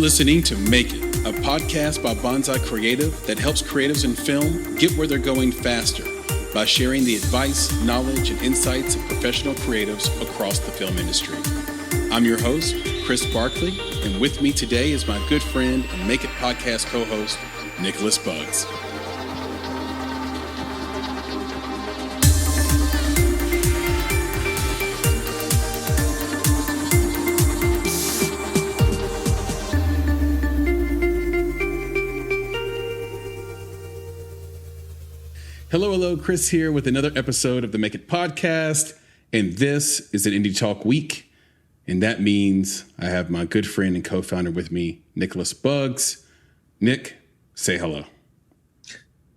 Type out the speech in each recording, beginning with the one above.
listening to Make It, a podcast by Bonsai Creative that helps creatives in film get where they're going faster by sharing the advice, knowledge, and insights of professional creatives across the film industry. I'm your host, Chris Barkley, and with me today is my good friend and Make It podcast co-host, Nicholas Buggs. Hello, Chris here with another episode of the Make It podcast, and this is an Indie Talk week, and that means I have my good friend and co-founder with me, Nicholas Buggs. Nick, say hello.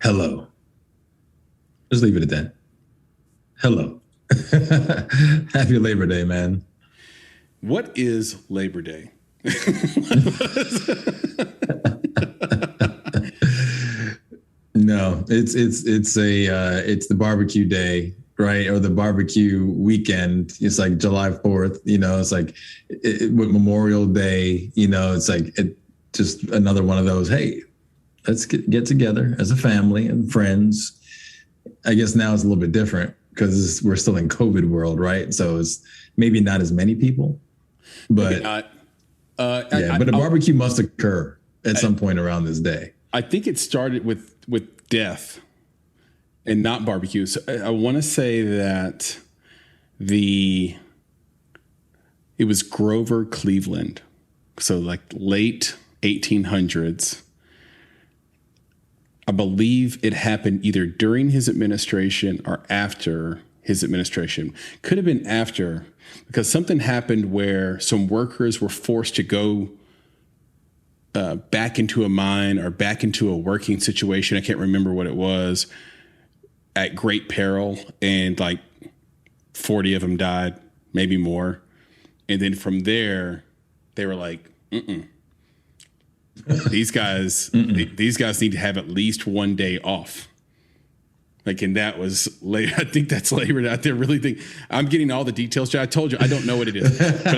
Hello. Just leave it at that. Hello. Happy Labor Day, man. What is Labor Day? No, it's the barbecue day, right? Or the barbecue weekend. It's like July 4th, it's like with Memorial Day, it's like just another one of those, hey, let's get together as a family and friends. I guess now it's a little bit different because we're still in COVID world, right? So it's maybe not as many people, but but a barbecue must occur at some point around this day. I think it started with death and not barbecue. So I want to say that it was Grover Cleveland. So like late 1800s. I believe it happened either during his administration or after his administration. Could have been after, because something happened where some workers were forced to go back into a mine or back into a working situation. I can't remember what it was, at great peril. And like 40 of them died, maybe more. And then from there, they were like, these guys need to have at least one day off. Like, and that was late. I think that's Labor Day. I really think I'm getting all the details. I told you I don't know what it is, but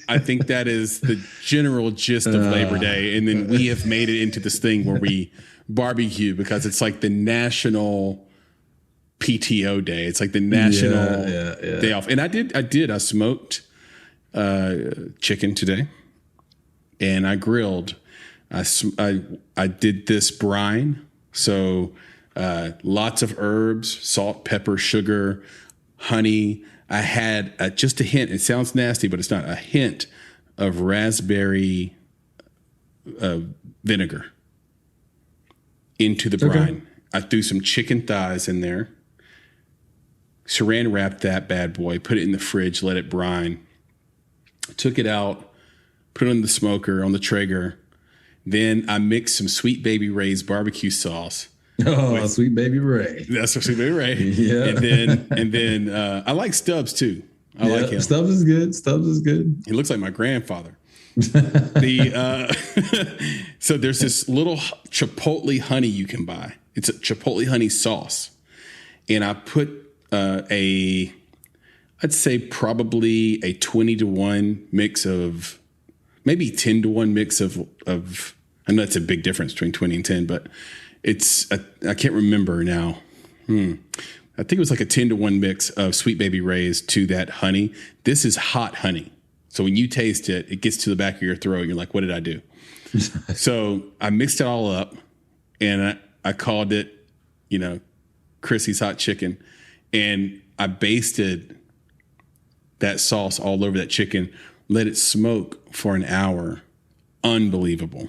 I think that is the general gist of Labor Day. And then we have made it into this thing where we barbecue because it's like the national PTO day. It's like the national day off. And I smoked chicken today, and I grilled. I did this brine. So lots of herbs, salt, pepper, sugar, honey. I had just a hint. It sounds nasty, but it's not. A hint of raspberry vinegar into the brine. Okay. I threw some chicken thighs in there, saran wrapped that bad boy, put it in the fridge, let it brine. Took it out, put it on the smoker, on the Traeger. Then I mixed some Sweet Baby Ray's barbecue sauce. Oh, Sweet Baby Ray. That's Sweet Baby Ray. Yeah. And then I like Stubbs too. I like him. Stubbs is good. He looks like my grandfather. So there's this little chipotle honey you can buy. It's a chipotle honey sauce. And I put I'd say probably a 20-to-1 mix of, maybe 10-to-1 mix of I know it's a big difference between 20 and 10, but I can't remember now. I think it was like a 10-to-1 mix of Sweet Baby Ray's to that honey. This is hot honey. So when you taste it, it gets to the back of your throat. You're like, what did I do? So I mixed it all up, and I called it, Chrissy's Hot Chicken. And I basted that sauce all over that chicken, let it smoke for an hour. Unbelievable.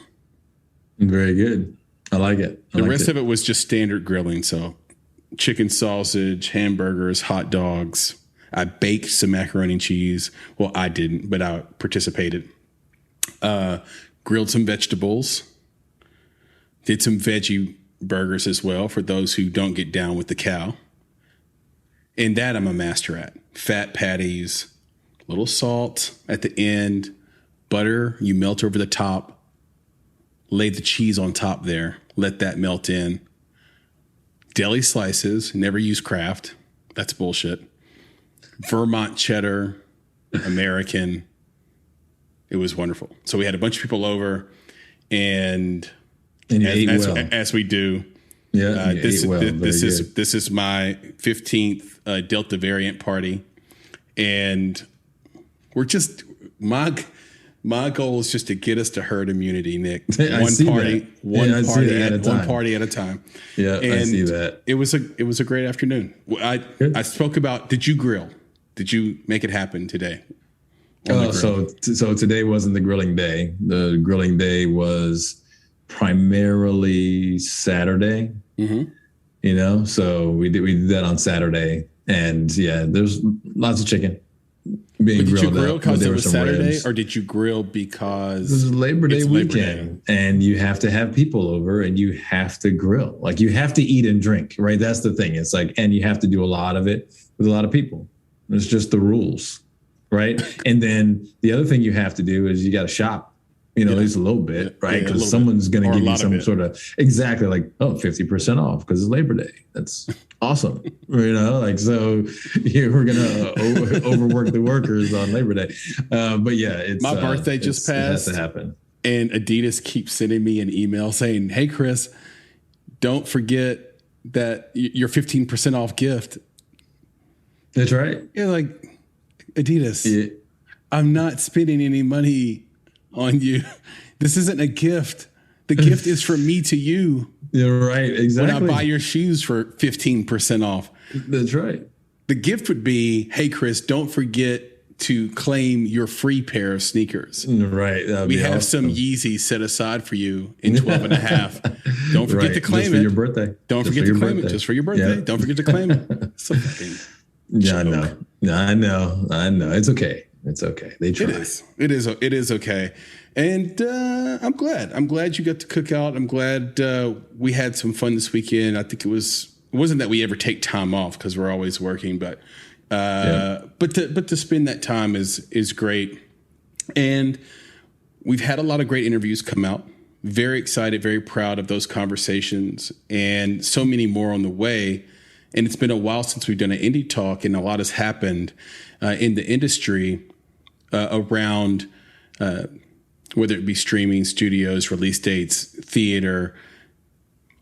Very good. I like it. The rest of it was just standard grilling. So chicken sausage, hamburgers, hot dogs. I baked some macaroni and cheese. Well, I didn't, but I participated. Grilled some vegetables. Did some veggie burgers as well for those who don't get down with the cow. And that I'm a master at. Fat patties, little salt at the end, butter you melt over the top. Lay the cheese on top there. Let that melt in. Deli slices. Never use Kraft. That's bullshit. Vermont cheddar. American. It was wonderful. So we had a bunch of people over. and And you ate well. as we do. Yeah, this is my 15th Delta variant party, and we're just my goal is just to get us to herd immunity, Nick. One party at a time. Yeah, and I see that. It was a great afternoon. I spoke about. Did you grill? Did you make it happen today? So today wasn't the grilling day. The grilling day was primarily Saturday. Mm-hmm. So we did that on Saturday, and yeah, there's lots of chicken being grilled. Did you grill because it was Saturday, ribs. Or did you grill because this is Labor Day weekend, and you have to have people over, and you have to grill. Like, you have to eat and drink, right? That's the thing. It's like, and you have to do a lot of it with a lot of people. It's just the rules, right? And then the other thing you have to do is you got to shop. At least a little bit, right? Because someone's going to give you some sort of, exactly, like, 50% off because it's Labor Day. That's awesome. So we're going to overwork the workers on Labor Day. But yeah, it's my birthday just passed. It has to happen. And Adidas keeps sending me an email saying, "Hey, Chris, don't forget that your 15% off gift." That's right. You're like, Adidas, I'm not spending any money on you. This isn't a gift. The gift is from me to you. You're right. Exactly. When I buy your shoes for 15% off. That's right. The gift would be, hey, Chris, don't forget to claim your free pair of sneakers. Right. We have awesome. Some Yeezys set aside for you in 12 and a half. Don't forget to claim it. Just for your birthday. Don't forget to claim it. Just for your birthday. Yeah. Don't forget to claim it. So fucking joke. I know. It's okay. It's okay. They try. It is okay. And I'm glad you got to cook out. I'm glad we had some fun this weekend. I think it wasn't that we ever take time off because we're always working, but to spend that time is great. And we've had a lot of great interviews come out. Very excited, very proud of those conversations, and so many more on the way. And it's been a while since we've done an indie talk, and a lot has happened in the industry around whether it be streaming, studios, release dates, theater,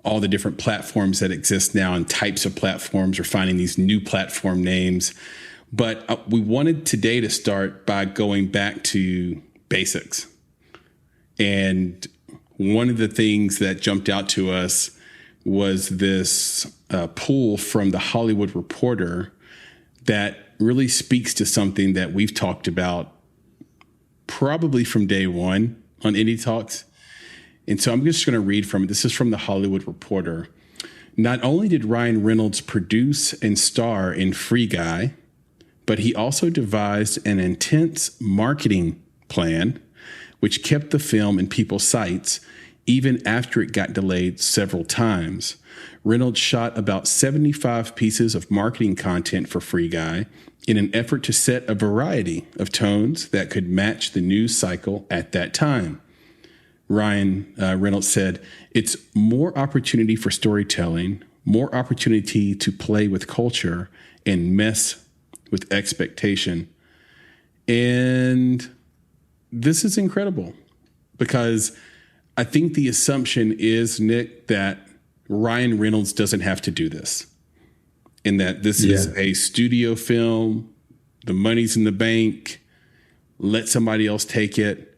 all the different platforms that exist now and types of platforms, or finding these new platform names. But we wanted today to start by going back to basics. And one of the things that jumped out to us was this poll from the Hollywood Reporter that really speaks to something that we've talked about probably from day one on Indie Talks. And so I'm just going to read from it. This is from the Hollywood Reporter. Not only did Ryan Reynolds produce and star in Free Guy, but he also devised an intense marketing plan which kept the film in people's sights even after it got delayed several times. Reynolds shot about 75 pieces of marketing content for Free Guy in an effort to set a variety of tones that could match the news cycle at that time. Ryan Reynolds said, "It's more opportunity for storytelling, more opportunity to play with culture and mess with expectation." And this is incredible because I think the assumption is, Nick, that Ryan Reynolds doesn't have to do this, and that this is a studio film. The money's in the bank. Let somebody else take it.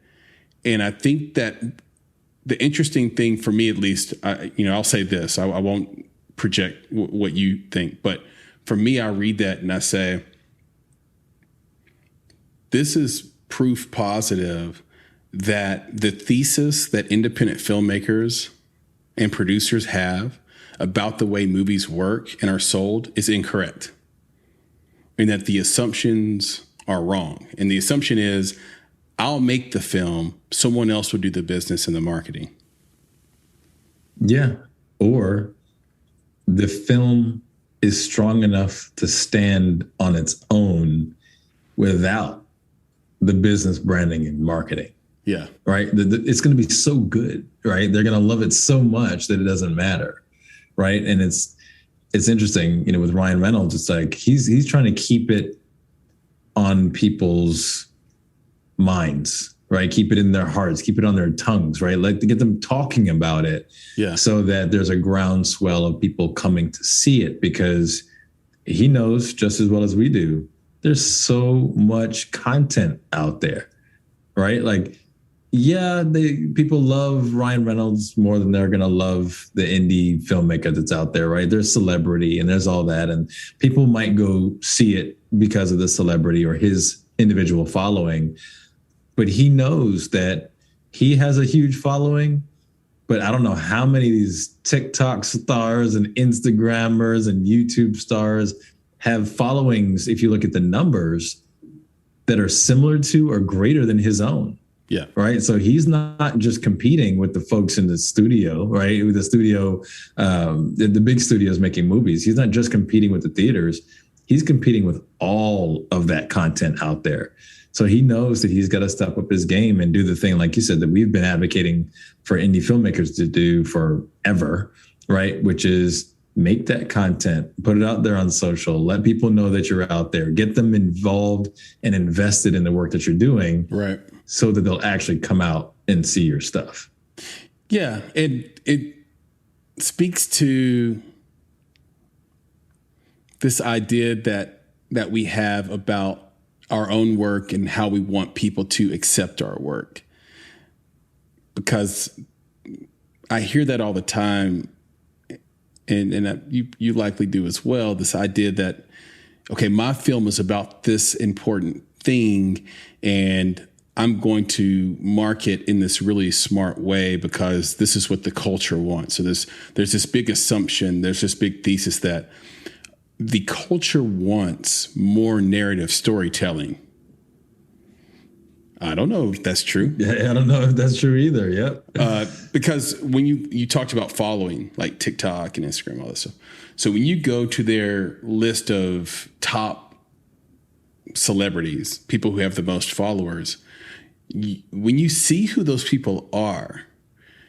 And I think that the interesting thing for me, at least, I'll say this. I won't project what you think, but for me, I read that and I say, this is proof positive that the thesis that independent filmmakers and producers have about the way movies work and are sold is incorrect, and that the assumptions are wrong. And the assumption is, I'll make the film, someone else will do the business and the marketing. Yeah. Or the film is strong enough to stand on its own without the business branding and marketing. Yeah. Right. It's going to be so good, right? They're going to love it so much that it doesn't matter. Right. And it's interesting, with Ryan Reynolds, it's like he's trying to keep it on people's minds, right? Keep it in their hearts, keep it on their tongues, right? Like to get them talking about it, so that there's a groundswell of people coming to see it, because he knows just as well as we do, there's so much content out there, right? Like, yeah, people love Ryan Reynolds more than they're gonna love the indie filmmaker that's out there, right? There's celebrity and there's all that, and people might go see it because of the celebrity or his individual following. But he knows that he has a huge following, but I don't know how many of these TikTok stars and Instagrammers and YouTube stars have followings, if you look at the numbers, that are similar to or greater than his own. Yeah. Right. So he's not just competing with the folks in the studio, right? With the studio, the big studios making movies. He's not just competing with the theaters. He's competing with all of that content out there. So he knows that he's got to step up his game and do the thing, like you said, that we've been advocating for indie filmmakers to do forever, right? Which is make that content, put it out there on social, let people know that you're out there, get them involved and invested in the work that you're doing. Right. So that they'll actually come out and see your stuff. Yeah. It speaks to this idea that we have about our own work and how we want people to accept our work. Because I hear that all the time, and you likely do as well, this idea that, okay, my film is about this important thing, and I'm going to market in this really smart way because this is what the culture wants. So there's this big assumption, there's this big thesis that the culture wants more narrative storytelling. I don't know if that's true. Yeah, I don't know if that's true either. Yep. Because when you talked about following, like TikTok and Instagram, all this stuff. So when you go to their list of top celebrities, people who have the most followers, when you see who those people are,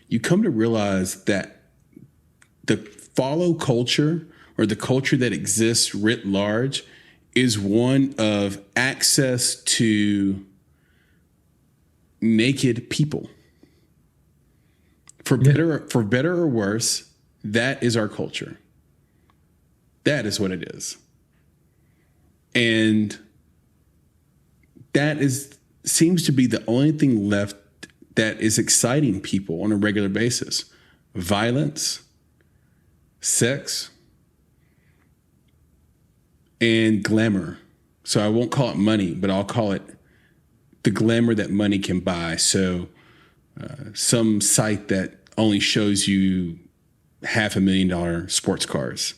you come to realize that the follow culture, or the culture that exists writ large, is one of access to naked people. For better or worse, that is our culture. That is what it is. And that seems to be the only thing left that is exciting people on a regular basis. Violence, sex, and glamour. So I won't call it money, but I'll call it the glamour that money can buy. So some site that only shows you $500,000 sports cars.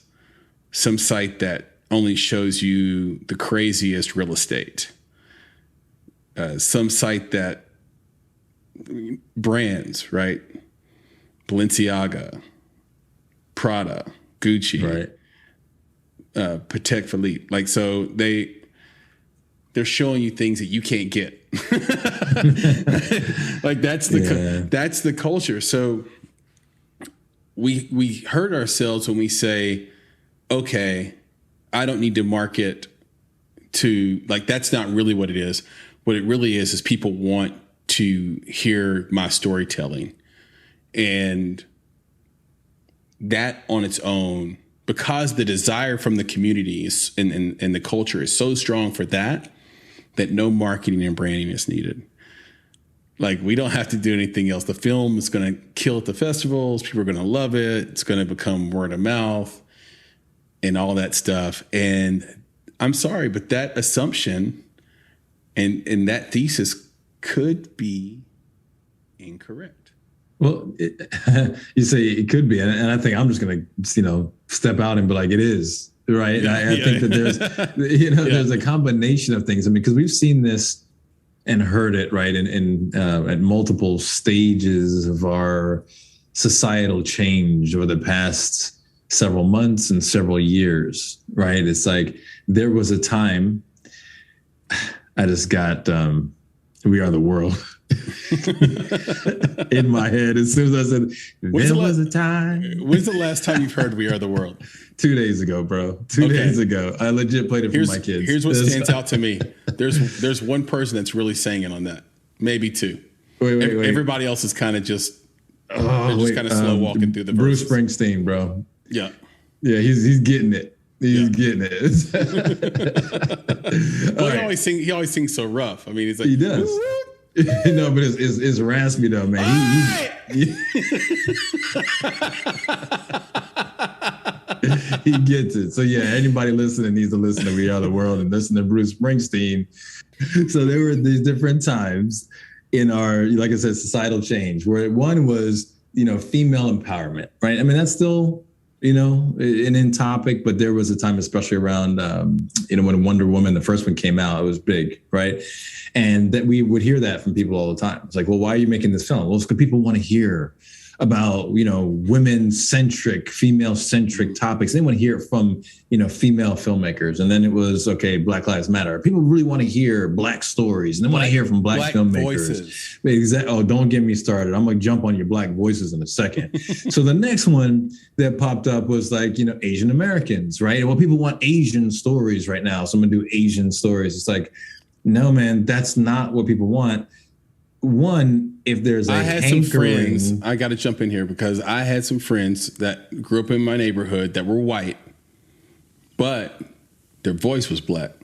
Some site that only shows you the craziest real estate. Some site that brands, right? Balenciaga, Prada, Gucci, right? Patek Philippe. Like, so they're showing you things that you can't get. Like that's the culture. So we hurt ourselves when we say, okay, I don't need to market to, like, that's not really what it is. What it really is people want to hear my storytelling. And that on its own, because the desire from the community is, and the culture is so strong for that no marketing and branding is needed. Like, we don't have to do anything else. The film is going to kill at the festivals. People are going to love it. It's going to become word of mouth and all that stuff. And I'm sorry, but that assumption and that thesis could be incorrect. Well, you say it could be, and I think I'm just going to, step out and be like, it is, right? Yeah, I think that there's, there's a combination of things. I mean, because we've seen this and heard it, right, at multiple stages of our societal change over the past several months and several years, right? It's like there was a time. I just got "We Are the World" in my head as soon as I said, "There was a time." When's the last time you've heard "We Are the World"? 2 days ago, bro. 2 days ago. I legit played it for my kids. Here's what stands out to me. There's one person that's really singing on that. maybe 2. Wait. Everybody else is kind of just they're just kind of slow walking through the Bruce verses. Springsteen, bro. Yeah. Yeah, he's getting it. He's getting it. Well, he always sings so rough. I mean, he's like, he does. No, but it's raspy though, man. He gets it. So yeah, anybody listening needs to listen to We Are the World and listen to Bruce Springsteen. So there were these different times in our, like I said, societal change, where one was, female empowerment, right? I mean, that's still, an in topic, but there was a time, especially around, when Wonder Woman, the first one came out, it was big, right? And that we would hear that from people all the time. It's like, well, why are you making this film? Well, it's because people want to hear about, women-centric, female-centric topics. They want to hear it from, female filmmakers. And then it was, okay, Black Lives Matter. People really want to hear Black stories, and they want to hear from Black filmmakers. Voices. Exactly. Oh, don't get me started. I'm going to jump on your Black voices in a second. So the next one that popped up was like, Asian Americans, right? Well, people want Asian stories right now. So I'm going to do Asian stories. It's like, no, man, that's not what people want. One, if there's I had some friends, I got to jump in here because I had some friends that grew up in my neighborhood that were white, but their voice was black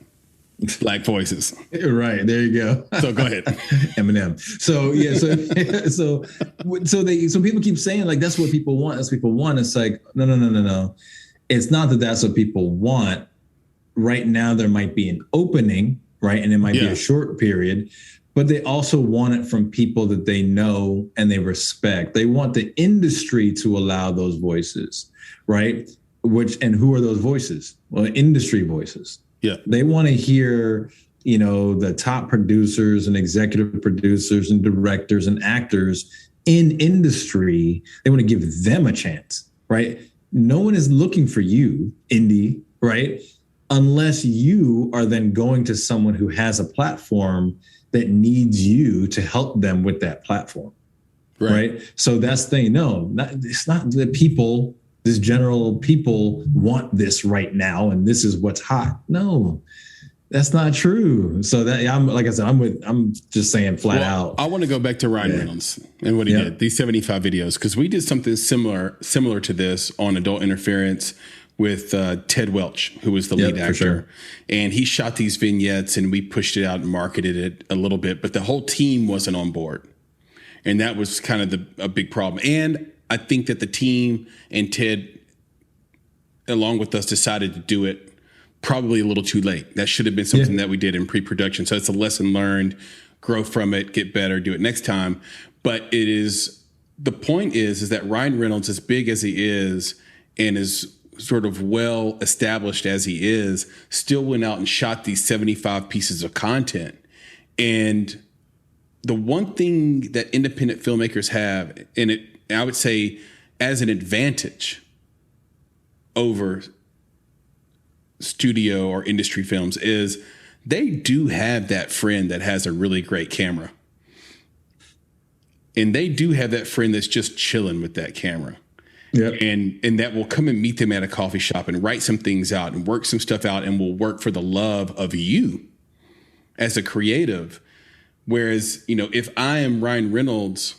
voices. Right. There you go. So go ahead. Eminem. So, yeah. So people keep saying like, that's what people want. That's what people want. It's like, no. It's not that that's what people want. Right now, there might be an opening, right? And it might be a short period. But they also want it from people that they know and they respect. They want the industry to allow those voices, right? And who are those voices? Well, industry voices. Yeah. They want to hear, the top producers and executive producers and directors and actors in industry. They want to give them a chance, right? No one is looking for you, indie, right? Unless you are then going to someone who has a platform that needs you to help them with that platform. Right. So that's the thing. No, it's not that people, this general people want this right now. And this is what's hot. No, that's not true. So that I'm just saying flat out. I want to go back to Ryan Reynolds and what he did, these 75 videos, because we did something similar to this on Adult Interference with Ted Welch, who was the lead actor. Sure. And he shot these vignettes and we pushed it out and marketed it a little bit, but the whole team wasn't on board. And that was kind of a big problem. And I think that the team and Ted, along with us, decided to do it probably a little too late. That should have been something that we did in pre-production. So it's a lesson learned, grow from it, get better, do it next time. But the point is that Ryan Reynolds, as big as he is and is sort of well established as he is, still went out and shot these 75 pieces of content. And the one thing that independent filmmakers have, and I would say as an advantage over studio or industry films, is they do have that friend that has a really great camera. And they do have that friend that's just chilling with that camera. Yep. And that will come and meet them at a coffee shop and write some things out and work some stuff out and will work for the love of you as a creative. Whereas, if I am Ryan Reynolds,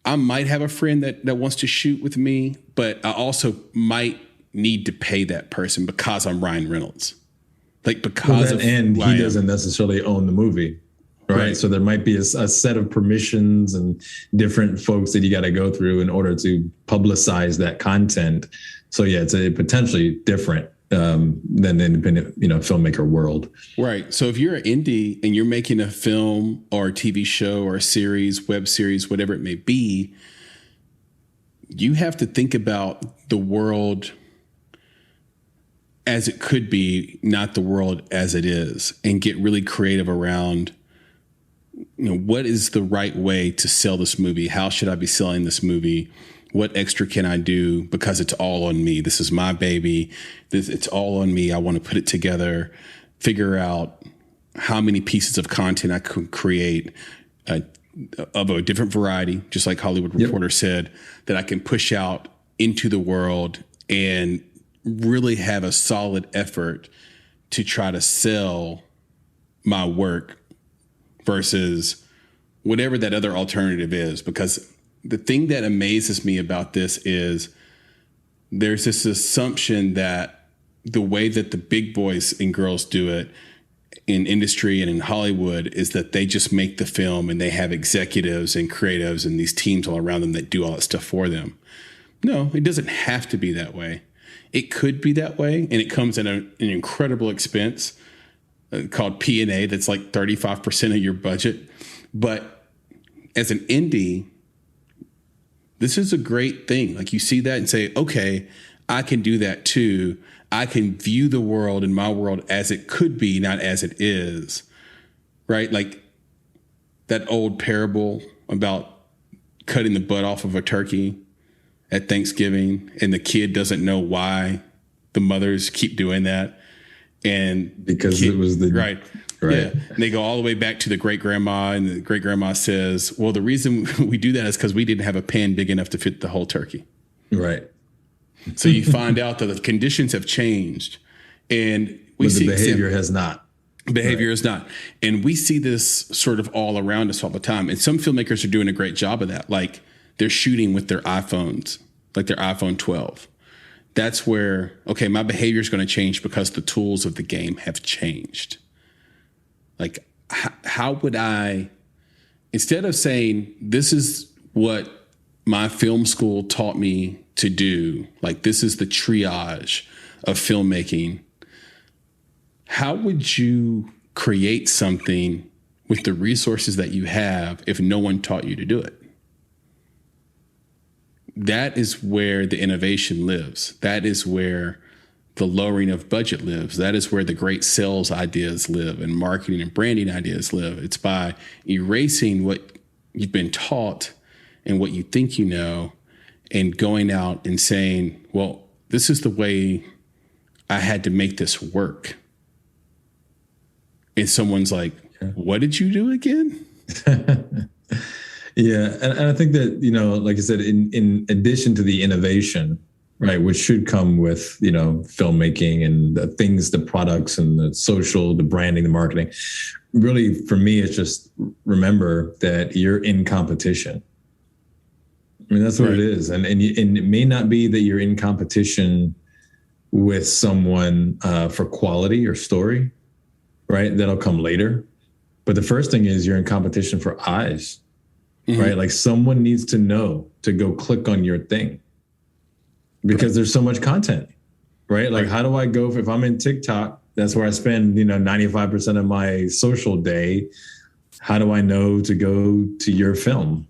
I might have a friend that wants to shoot with me, but I also might need to pay that person because I'm Ryan Reynolds. Like because of and he doesn't necessarily own the movie. Right. So there might be a set of permissions and different folks that you got to go through in order to publicize that content. So, yeah, it's a potentially different than the independent, filmmaker world. Right. So if you're an indie and you're making a film or a TV show or a series, web series, whatever it may be, you have to think about the world as it could be, not the world as it is, and get really creative around what is the right way to sell this movie? How should I be selling this movie? What extra can I do? Because it's all on me. This is my baby. It's all on me. I want to put it together, figure out how many pieces of content I could create of a different variety, just like Hollywood Reporter said, that I can push out into the world and really have a solid effort to try to sell my work versus whatever that other alternative is, because the thing that amazes me about this is there's this assumption that the way that the big boys and girls do it in industry and in Hollywood is that they just make the film and they have executives and creatives and these teams all around them that do all that stuff for them. No, it doesn't have to be that way. It could be that way, and it comes at an incredible expense called P&A. That's like 35% of your budget. But as an indie, this is a great thing. Like, you see that and say, okay, I can do that too. I can view the world and my world as it could be, not as it is, right? Like that old parable about cutting the butt off of a turkey at Thanksgiving, and the kid doesn't know why the mothers keep doing that. And because it was the right. Yeah. And they go all the way back to the great grandma, and the great grandma says, well, the reason we do that is because we didn't have a pan big enough to fit the whole turkey. Right. So you find out that the conditions have changed, and but the behavior has not. Behavior is not. And we see this sort of all around us all the time. And some filmmakers are doing a great job of that. Like, they're shooting with their iPhones, like their iPhone 12. That's where, okay, my behavior is going to change because the tools of the game have changed. Like, how would I, instead of saying, this is what my film school taught me to do, like, this is the triage of filmmaking, how would you create something with the resources that you have if no one taught you to do it? That is where the innovation lives. That is where the lowering of budget lives. That is where the great sales ideas live and marketing and branding ideas live. It's by erasing what you've been taught and what you think you know and going out and saying, well, this is the way I had to make this work. And someone's like, what did you do again? Yeah. And I think that, you know, like I said, in addition to the innovation, right, which should come with, you know, filmmaking and the things, the products and the social, the branding, the marketing, really for me, it's just remember that you're in competition. I mean, that's what it is. And it may not be that you're in competition with someone for quality or story, right? That'll come later. But the first thing is you're in competition for eyes. Mm-hmm. Right? Like, someone needs to know to go click on your thing because there's so much content, right? Like, how do I go if I'm in TikTok, that's where I spend, you know, 95% of my social day. How do I know to go to your film?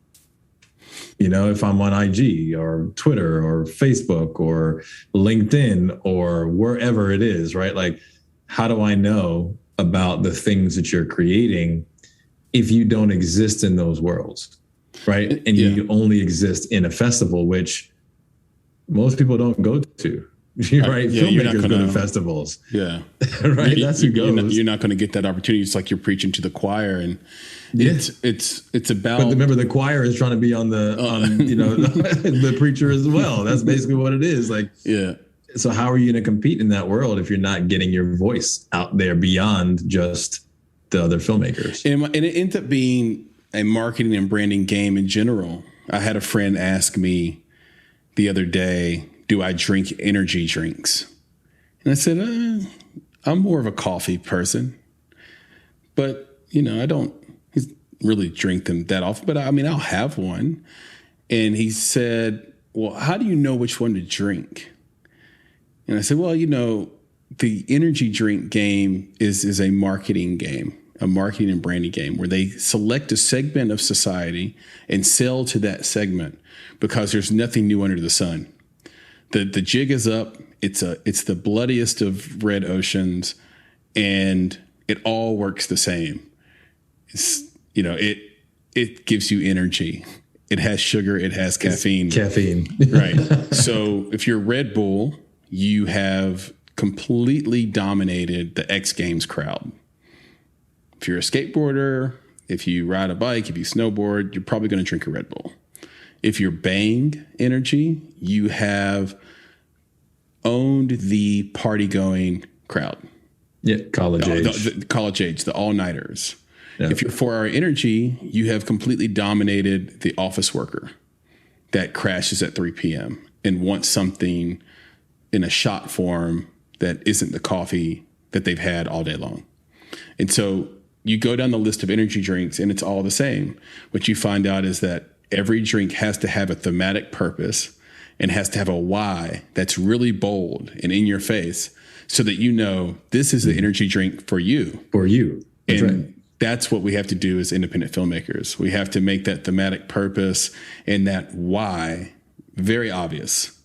You know, if I'm on IG or Twitter or Facebook or LinkedIn or wherever it is, right? Like, how do I know about the things that you're creating if you don't exist in those worlds? Right. And you only exist in a festival, which most people don't go to. Right. Yeah, filmmakers go to festivals. Yeah. Right. That's who goes. You're not going to get that opportunity. It's like you're preaching to the choir, and it's about. But remember, the choir is trying to be on you know, the preacher as well. That's basically what it is. Like, yeah. So how are you going to compete in that world if you're not getting your voice out there beyond just the other filmmakers? And it ends up being a marketing and branding game in general. I had a friend ask me the other day, do I drink energy drinks? And I said, I'm more of a coffee person, but, you know, I don't really drink them that often, but I mean, I'll have one. And he said, well, how do you know which one to drink? And I said, well, you know, the energy drink game is a marketing game. A marketing and branding game where they select a segment of society and sell to that segment because there's nothing new under the sun. The jig is up. It's the bloodiest of red oceans, and it all works the same. It's, you know, it gives you energy. It has sugar. It has caffeine. Right. So if you're Red Bull, you have completely dominated the X Games crowd. If you're a skateboarder, if you ride a bike, if you snowboard, you're probably going to drink a Red Bull. If you're Bang Energy, you have owned the party-going crowd. Yeah, college age. The college age, the all-nighters. If you're 4 Hour Energy, you have completely dominated the office worker that crashes at 3 p.m. and wants something in a shot form that isn't the coffee that they've had all day long. And so you go down the list of energy drinks and it's all the same. What you find out is that every drink has to have a thematic purpose and has to have a why that's really bold and in your face so that you know this is the energy drink for you. For you. That's and right. That's what we have to do as independent filmmakers. We have to make that thematic purpose and that why very obvious.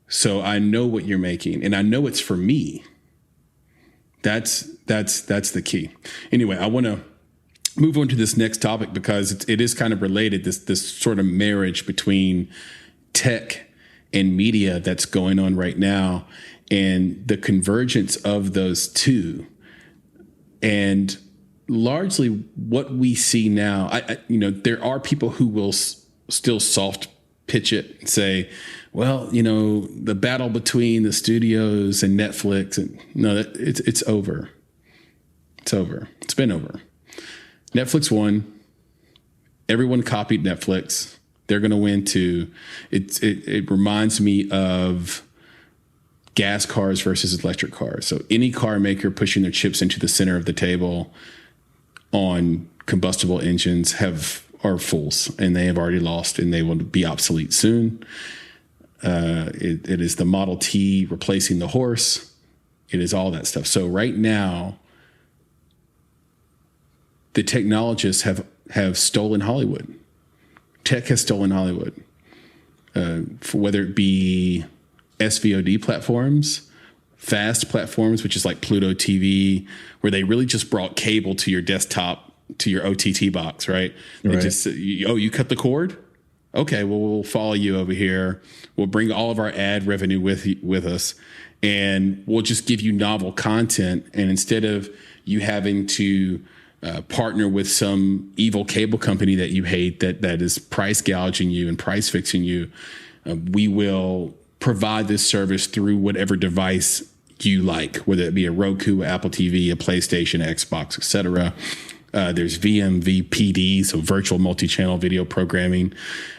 So I know what you're making and I know it's for me. That's the key. Anyway, I want to move on to this next topic because it is kind of related, this sort of marriage between tech and media that's going on right now and the convergence of those two. And largely what we see now, there are people who will still soft pitch it and say, well, the battle between the studios and Netflix, and no, it's over. It's over. It's been over. Netflix won. Everyone copied Netflix. They're going to win too. It reminds me of gas cars versus electric cars. So any car maker pushing their chips into the center of the table on combustible engines are fools, and they have already lost, and they will be obsolete soon. It is the Model T replacing the horse. It is all that stuff. So right now, the technologists have stolen Hollywood. Tech has stolen Hollywood, for whether it be SVOD platforms, fast platforms, which is like Pluto TV, where they really just brought cable to your desktop, to your OTT box, right? They just, you cut the cord? Okay, well, we'll follow you over here. We'll bring all of our ad revenue with us, and we'll just give you novel content. And instead of you having to partner with some evil cable company that you hate that is price gouging you and price fixing you, we will provide this service through whatever device you like, whether it be a Roku, Apple TV, a PlayStation, Xbox, etc. There's VMVPD, so virtual multi-channel video programming,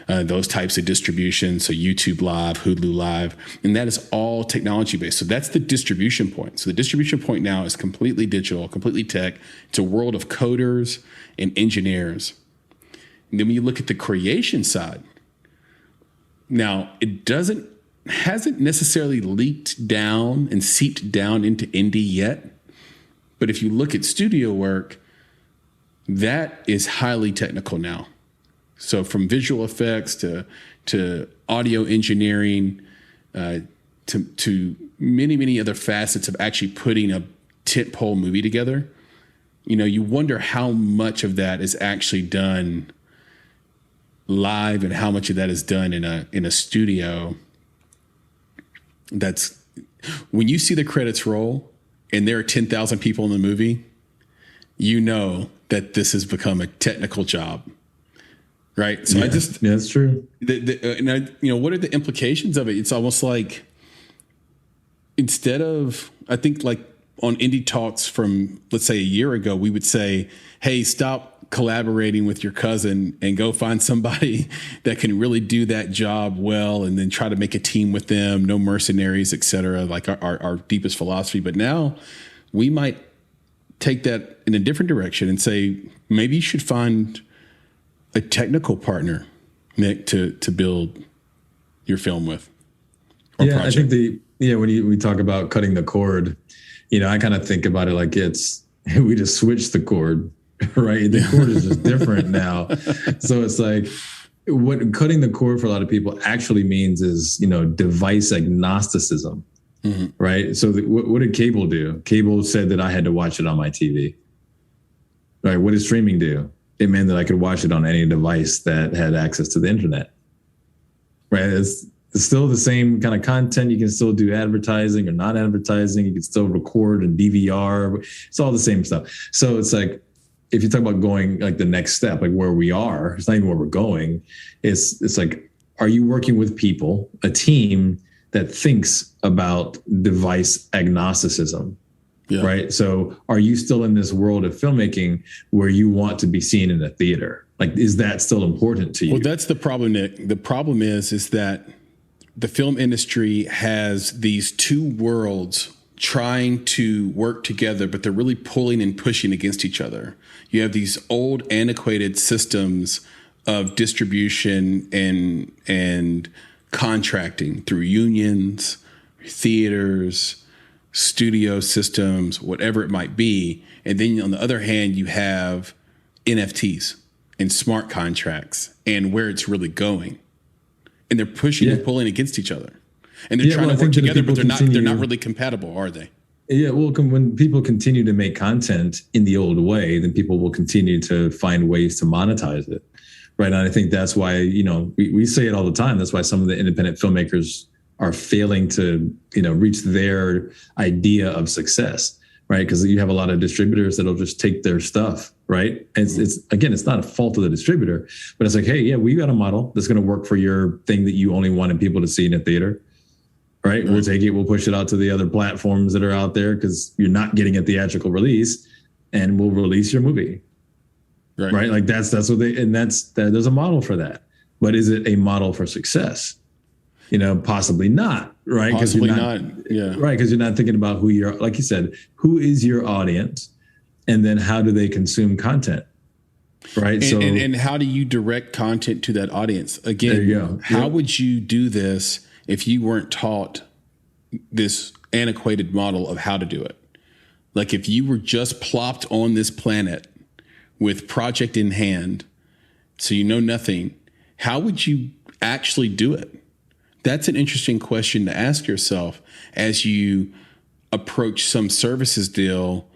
those types of distribution, so YouTube Live, Hulu Live, and that is all technology-based. So that's the distribution point. So the distribution point now is completely digital, completely tech. It's a world of coders and engineers. And then when you look at the creation side, now it hasn't necessarily leaked down and seeped down into indie yet, but if you look at studio work, that is highly technical now. So from visual effects to audio engineering, to many, many other facets of actually putting a tentpole movie together, you wonder how much of that is actually done live and how much of that is done in a studio. That's when you see the credits roll and there are 10,000 people in the movie, that this has become a technical job, right? So that's true. What are the implications of it? It's almost like instead of, I think like on Indie Talks from, let's say a year ago, we would say, hey, stop collaborating with your cousin and go find somebody that can really do that job well, and then try to make a team with them, no mercenaries, et cetera, like our deepest philosophy. But now we might take that in a different direction and say, maybe you should find a technical partner, Nick, to build your film with. Yeah, project. I think when we talk about cutting the cord, I kind of think about it like we just switched the cord, right? The cord is just different now. So it's like what cutting the cord for a lot of people actually means is, device agnosticism. Mm-hmm. Right. So what did cable do? Cable said that I had to watch it on my TV. Right. What did streaming do? It meant that I could watch it on any device that had access to the internet. Right. It's still the same kind of content. You can still do advertising or not advertising. You can still record and DVR. It's all the same stuff. So it's like, if you talk about going like the next step, like where we are, it's not even where we're going. It's like, are you working with people, a team that thinks about device agnosticism, Yeah. Right. So are you still in this world of filmmaking where you want to be seen in a theater? Like, is that still important to you? Well, that's the problem, Nick. The problem is that the film industry has these two worlds trying to work together, but they're really pulling and pushing against each other. You have these old, antiquated systems of distribution and contracting through unions, theaters, studio systems, whatever it might be. And then on the other hand, you have NFTs and smart contracts and where it's really going. And they're pushing and pulling against each other. And they're trying to work together, but they're not really compatible, are they? Yeah, well, when people continue to make content in the old way, then people will continue to find ways to monetize it. Right. And I think that's why, we say it all the time. That's why some of the independent filmmakers are failing to, reach their idea of success. Right. Because you have a lot of distributors that'll just take their stuff. Right. And it's not a fault of the distributor, but it's like, hey, yeah, we got a model that's going to work for your thing that you only wanted people to see in a theater. Right. We'll take it. We'll push it out to the other platforms that are out there because you're not getting a theatrical release, and we'll release your movie. Right. Like that's what there's a model for that. But is it a model for success? Possibly not. Right. Possibly not. Yeah. Right. Because you're not thinking about who you're, like you said, who is your audience, and then how do they consume content? Right. And how do you direct content to that audience? Again, there you go. How would you do this if you weren't taught this antiquated model of how to do it? Like if you were just plopped on this planet with project in hand, so you know nothing, how would you actually do it? That's an interesting question to ask yourself as you approach some services deal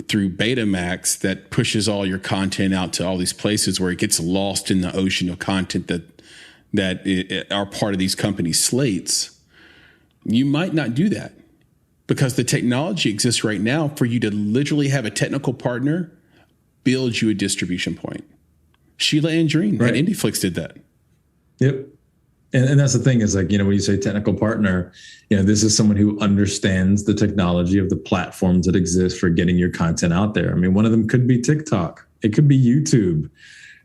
through Betamax that pushes all your content out to all these places where it gets lost in the ocean of content that are part of these companies' slates. You might not do that because the technology exists right now for you to literally have a technical partner build you a distribution point. Sheila Andreen at IndieFlix did that. Yep. And that's the thing is like, when you say technical partner, this is someone who understands the technology of the platforms that exist for getting your content out there. I mean, one of them could be TikTok. It could be YouTube.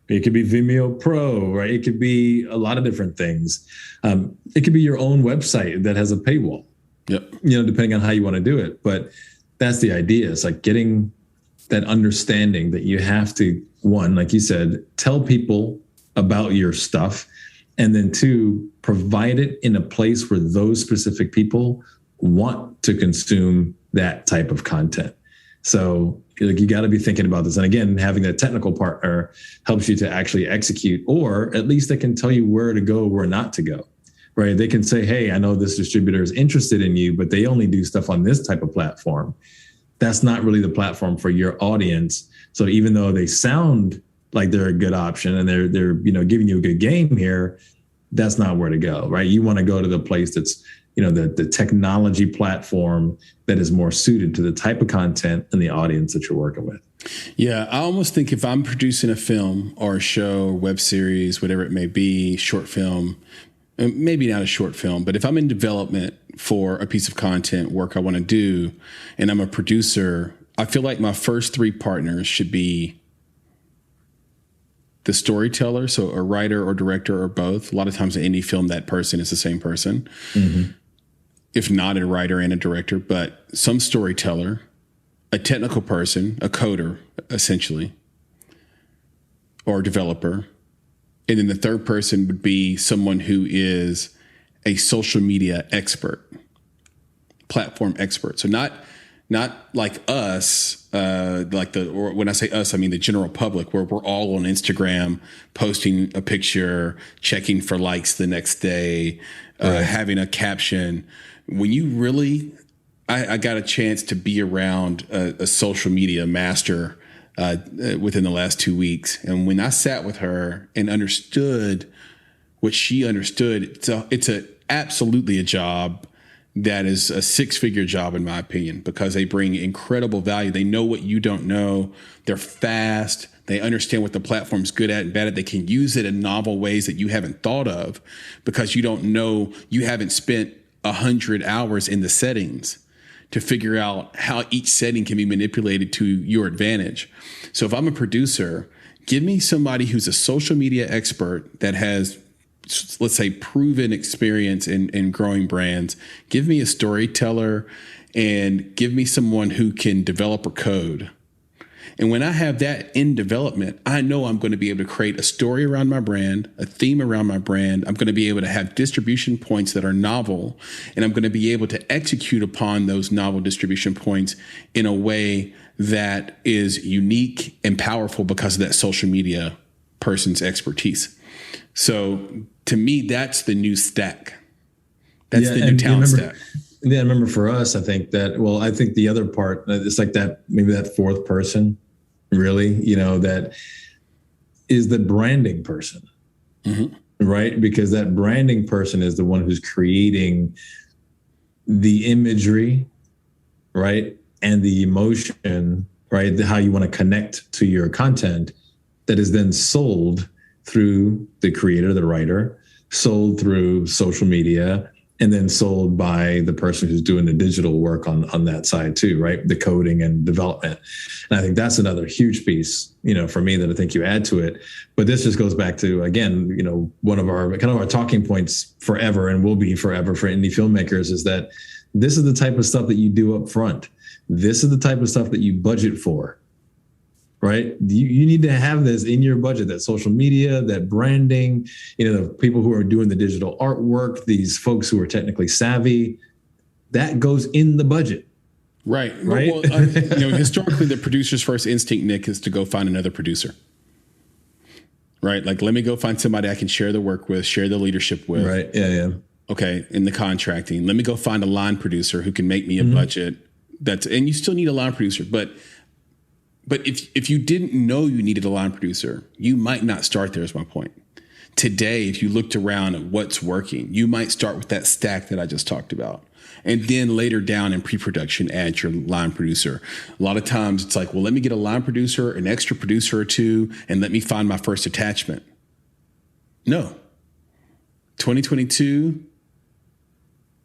It could be Vimeo Pro, right? It could be a lot of different things. It could be your own website that has a paywall, depending on how you want to do it. But that's the idea. It's like getting that understanding that you have to, one, like you said, tell people about your stuff. And then two, provide it in a place where those specific people want to consume that type of content. So you got to be thinking about this. And again, having that technical partner helps you to actually execute, or at least they can tell you where to go, where not to go, right? They can say, hey, I know this distributor is interested in you, but they only do stuff on this type of platform. That's not really the platform for your audience. So even though they sound like they're a good option and they're giving you a good game here, that's not where to go, right? You want to go to the place that's the technology platform that is more suited to the type of content and the audience that you're working with. Yeah, I almost think if I'm producing a film or a show or web series, whatever it may be, short film, maybe not a short film, but if I'm in development for a piece of content work I want to do and I'm a producer, I feel like my first three partners should be the storyteller, so a writer or director or both. A lot of times in indie film, that person is the same person. Mm-hmm. If not a writer and a director, but some storyteller, a technical person, a coder, essentially, or a developer. And then the third person would be someone who is a social media expert, platform expert. So not like us, or when I say us, I mean the general public, where we're all on Instagram posting a picture, checking for likes the next day, having a caption. When you really, I got a chance to be around a social media master within the last 2 weeks. And when I sat with her and understood what she understood, it's absolutely a job that is a six-figure job, in my opinion, because they bring incredible value. They know what you don't know. They're fast. They understand what the platform's good at and bad at. They can use it in novel ways that you haven't thought of because you don't know, you haven't spent 100 hours in the settings to figure out how each setting can be manipulated to your advantage. So if I'm a producer, give me somebody who's a social media expert that has, let's say, proven experience in growing brands. Give me a storyteller and give me someone who can develop or code. And when I have that in development, I know I'm going to be able to create a story around my brand, a theme around my brand. I'm going to be able to have distribution points that are novel, and I'm going to be able to execute upon those novel distribution points in a way that is unique and powerful because of that social media person's expertise. So to me, that's the new stack. That's the new talent stack. Yeah, I remember for us, I think the other part, it's like that, maybe that fourth person, really, that is the branding person, right? Because that branding person is the one who's creating the imagery, right? And the emotion, right? How you want to connect to your content that is then sold through the creator, the writer, sold through social media, and then sold by the person who's doing the digital work on that side too, right? The coding and development. And I think that's another huge piece, for me, that I think you add to it. But this just goes back to, again, one of our kind of our talking points forever, and will be forever for indie filmmakers, is that this is the type of stuff that you do up front. This is the type of stuff that you budget for, right? You need to have this in your budget, that social media, that branding, the people who are doing the digital artwork, these folks who are technically savvy, that goes in the budget. Right. Right. Well, historically, the producer's first instinct, Nick, is to go find another producer. Right. Like, let me go find somebody I can share the work with, share the leadership with. Right. Yeah. Okay. In the contracting, let me go find a line producer who can make me a budget. And you still need a line producer, but if you didn't know you needed a line producer, you might not start there, is my point. Today, if you looked around at what's working, you might start with that stack that I just talked about. And then later down in pre-production, add your line producer. A lot of times it's like, well, let me get a line producer, an extra producer or two, and let me find my first attachment. No. 2022,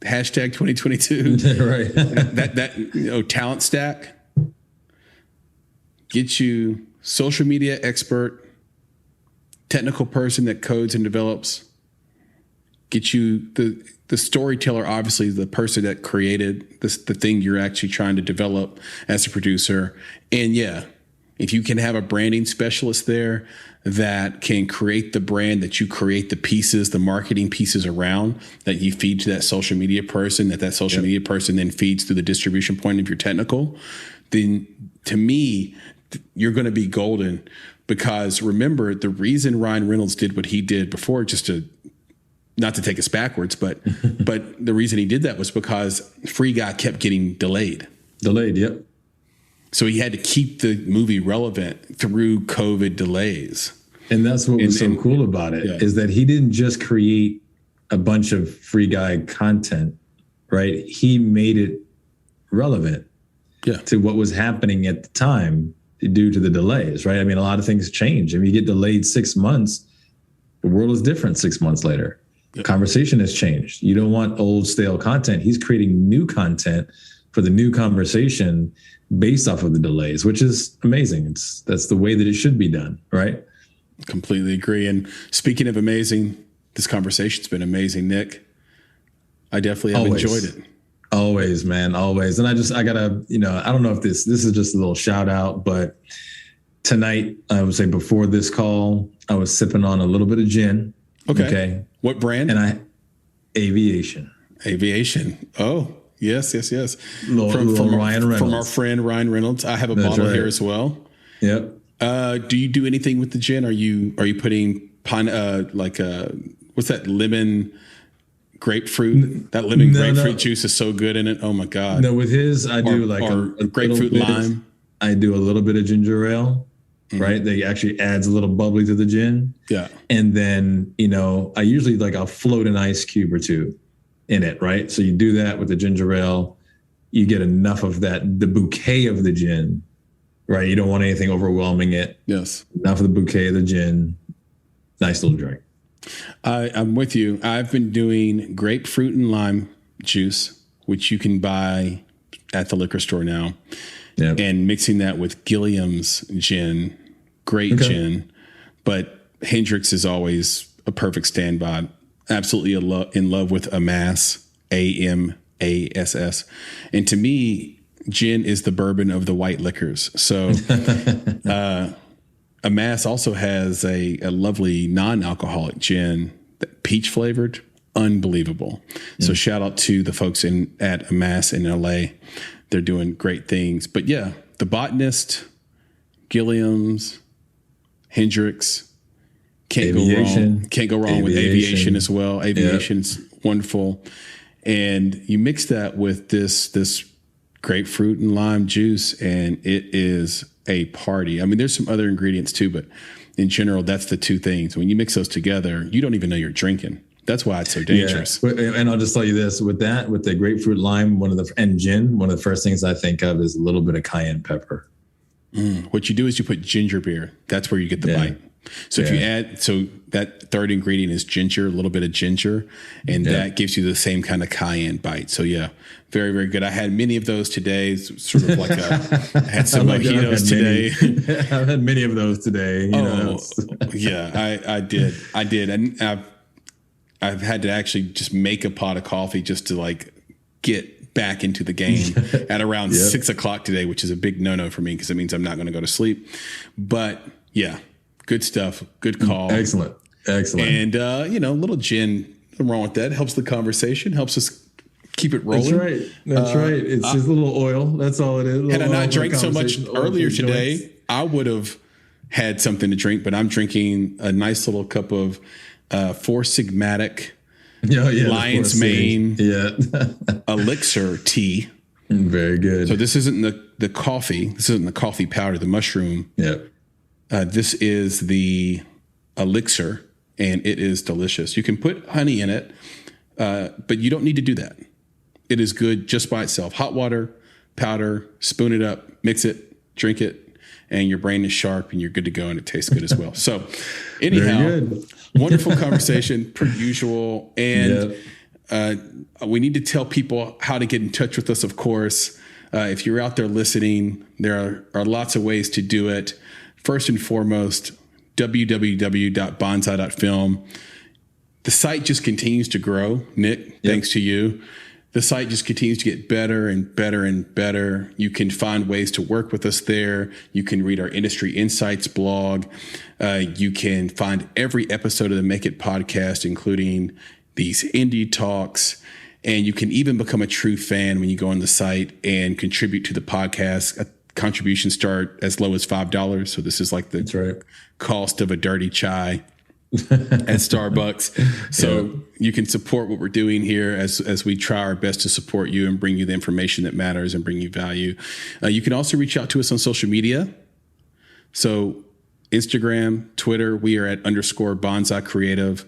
hashtag 2022. Right. that talent stack. Get you social media expert, technical person that codes and develops. Get you the storyteller, obviously the person that created the thing you're actually trying to develop as a producer. And yeah, if you can have a branding specialist there that can create the brand, that you create the pieces, the marketing pieces around, that you feed to that social media person, that social media person then feeds through the distribution point of your technical, then to me, you're going to be golden. Because remember, the reason Ryan Reynolds did what he did before, not to take us backwards, but the reason he did that was because Free Guy kept getting delayed. Yep. So he had to keep the movie relevant through COVID delays. And that's what was so cool about it, is that he didn't just create a bunch of Free Guy content, right? He made it relevant to what was happening at the time due to the delays, right? I mean, a lot of things change. I mean, you get delayed 6 months, the world is different 6 months later. The conversation has changed. You don't want old, stale content. He's creating new content for the new conversation based off of the delays, which is amazing. That's the way that it should be done, right? Completely agree. And speaking of amazing, this conversation's been amazing, Nick. I definitely have enjoyed it. Always, man, always. And I gotta, I don't know if this is just a little shout out, but tonight, I would say before this call, I was sipping on a little bit of gin. Okay. What brand? And Aviation. Oh, yes. From Ryan Reynolds. From our friend Ryan Reynolds. I have a bottle here as well. Yep. Do you do anything with the gin? Are you putting what's that, lemon grapefruit? That lemon grapefruit juice is so good in it. Oh my God. No, with his, I do a grapefruit lime. I do a little bit of ginger ale, right? That actually adds a little bubbly to the gin. Yeah. And then, I usually I'll float an ice cube or two in it, right? So you do that with the ginger ale, you get enough of that, the bouquet of the gin, right? You don't want anything overwhelming it. Yes. Enough of the bouquet of the gin. Nice little drink. I'm with you. I've been doing grapefruit and lime juice, which you can buy at the liquor store now. Yep. And mixing that with Gilliam's gin, great gin, but Hendrick's is always a perfect standby. Absolutely in love with Amass, Amass. And to me, gin is the bourbon of the white liquors. So Amass also has a lovely non-alcoholic gin, peach flavored, unbelievable. So shout out to the folks at Amass in LA. They're doing great things. But yeah, The Botanist, Gilliam's, Hendrick's, can't go wrong with Aviation as well. Aviation's wonderful. And you mix that with this grapefruit and lime juice, and it is a party. I mean, there's some other ingredients too, but in general, that's the two things. When you mix those together, you don't even know you're drinking. That's why it's so dangerous. Yeah. And I'll just tell you this, with the grapefruit lime, and gin, one of the first things I think of is a little bit of cayenne pepper. What you do is you put ginger beer. That's where you get the bite. So if you add, that third ingredient is ginger, a little bit of ginger, and that gives you the same kind of cayenne bite. So yeah, very, very good. I had many of those today. It's sort of like I had some mojitos today. I've had many of those today. I did. And I've had to actually just make a pot of coffee just to like get back into the game at around 6 o'clock today, which is a big no-no for me because it means I'm not going to go to sleep. But yeah, good stuff. Good call. Excellent. And, little gin, nothing wrong with that. Helps the conversation, helps us keep it rolling. That's right. It's just a little oil. That's all it is. Had I not drank so much earlier today, I would have had something to drink, but I'm drinking a nice little cup of Four Sigmatic Lion's Mane Elixir tea. Very good. So this isn't the coffee. This isn't the coffee powder, the mushroom. Yeah. This is the elixir, and it is delicious. You can put honey in it, but you don't need to do that. It is good just by itself. Hot water, powder, spoon it up, mix it, drink it, and your brain is sharp and you're good to go, and it tastes good as well. So anyhow, wonderful conversation per usual. And we need to tell people how to get in touch with us, of course. If you're out there listening, there are lots of ways to do it. First and foremost, www.bonsai.film. The site just continues to grow, Nick, thanks to you. The site just continues to get better and better and better. You can find ways to work with us there. You can read our Industry Insights blog. You can find every episode of the Make It podcast, including these indie talks. And you can even become a true fan when you go on the site and contribute to the podcast. Contributions start as low as $5. So this is like the cost of a dirty chai at Starbucks. So you can support what we're doing here as we try our best to support you and bring you the information that matters and bring you value. You can also reach out to us on social media. So Instagram, Twitter, we are at _Bonsai Creative.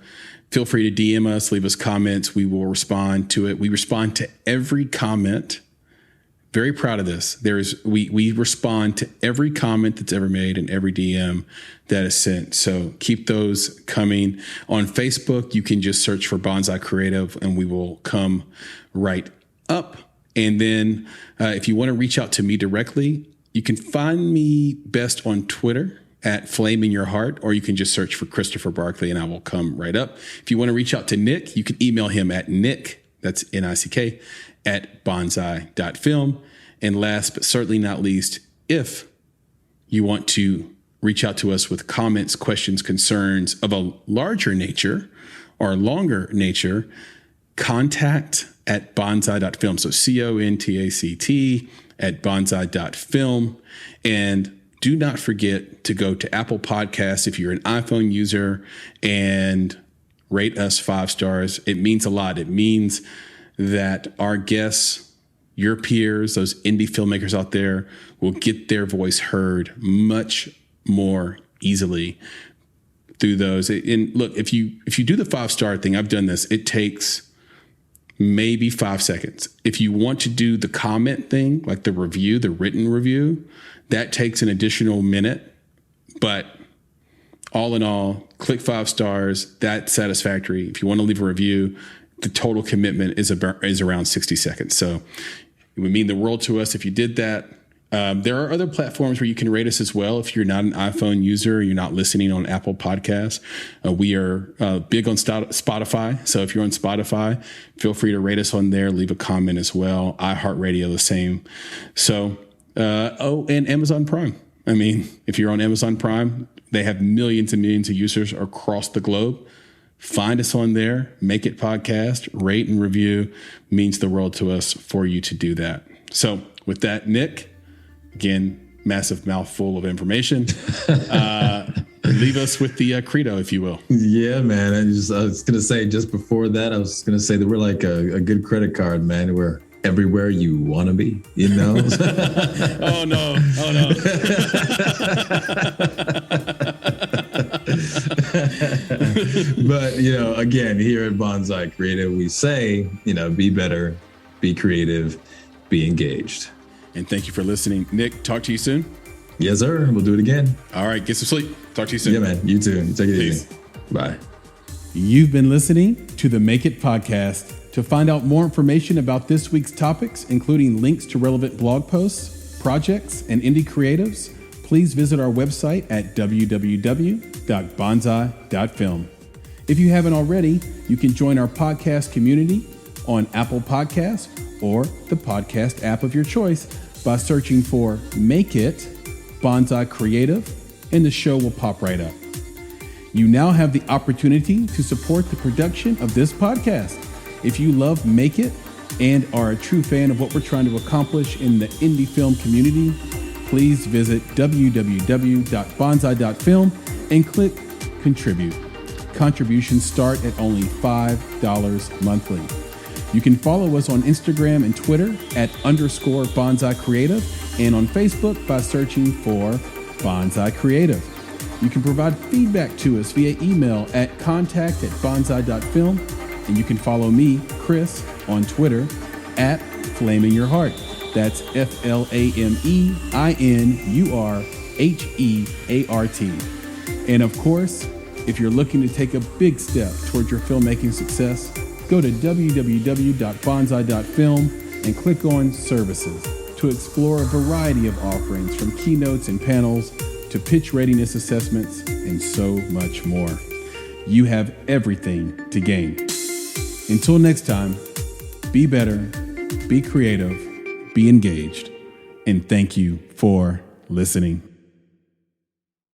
Feel free to DM us, leave us comments. We will respond to it. We respond to every comment. Very proud of this. We respond to every comment that's ever made and every DM that is sent. So keep those coming. On Facebook, you can just search for Bonsai Creative and we will come right up. And then if you want to reach out to me directly, you can find me best on Twitter at Flame in Your Heart, or you can just search for Christopher Barkley and I will come right up. If you want to reach out to Nick, you can email him at Nick, that's Nick, at bonsai.film. And last but certainly not least, if you want to reach out to us with comments, questions, concerns of a larger nature or longer nature, contact at bonsai.film. So CONTACT at bonsai.film. And do not forget to go to Apple Podcasts if you're an iPhone user and rate us 5 stars. It means a lot. It means that our guests, your peers, those indie filmmakers out there will get their voice heard much more easily through those. And look, if you do the 5-star thing, I've done this, it takes maybe 5 seconds. If you want to do the comment thing, like the review, the written review, that takes an additional minute. But all in all, click 5 stars. That's satisfactory. If you want to leave a review, the total commitment is around 60 seconds. So It would mean the world to us if you did that. There are other platforms where you can rate us as well. If you're not an iPhone user, or you're not listening on Apple Podcasts, we are big on Spotify. So if you're on Spotify, feel free to rate us on there. Leave a comment as well. iHeartRadio, the same. So, and Amazon Prime. I mean, if you're on Amazon Prime, they have millions and millions of users across the globe. Find us on there, Make It Podcast, rate and review. Means the world to us for you to do that. So with that, Nick, again, massive mouthful of information. Leave us with the credo, if you will. Yeah, man. I was going to say just before that, I was going to say that we're like a good credit card, man. We're everywhere you want to be, you know? Oh, no. But, again, here at Bonsai Creative, we say, be better, be creative, be engaged. And thank you for listening. Nick, talk to you soon. Yes, sir. We'll do it again. All right. Get some sleep. Talk to you soon. Yeah, man. You too. Take it easy. Bye. You've been listening to the Make It Podcast. To find out more information about this week's topics, including links to relevant blog posts, projects, and indie creatives, please visit our website at www.bonsai.film. If you haven't already, you can join our podcast community on Apple Podcasts or the podcast app of your choice by searching for Make It Bonsai Creative, and the show will pop right up. You now have the opportunity to support the production of this podcast. If you love Make It and are a true fan of what we're trying to accomplish in the indie film community, please visit www.bonsai.film and click Contribute. Contributions start at only $5 monthly. You can follow us on Instagram and Twitter at _Bonsai Creative and on Facebook by searching for Bonsai Creative. You can provide feedback to us via email at contact@bonsai.film. And you can follow me, Chris, on Twitter at FlamingYourHeart. That's FlamingYurHeart. And of course, if you're looking to take a big step towards your filmmaking success, go to www.bonsai.film and click on Services to explore a variety of offerings from keynotes and panels to pitch readiness assessments and so much more. You have everything to gain. Until next time, be better, be creative, be engaged, and thank you for listening.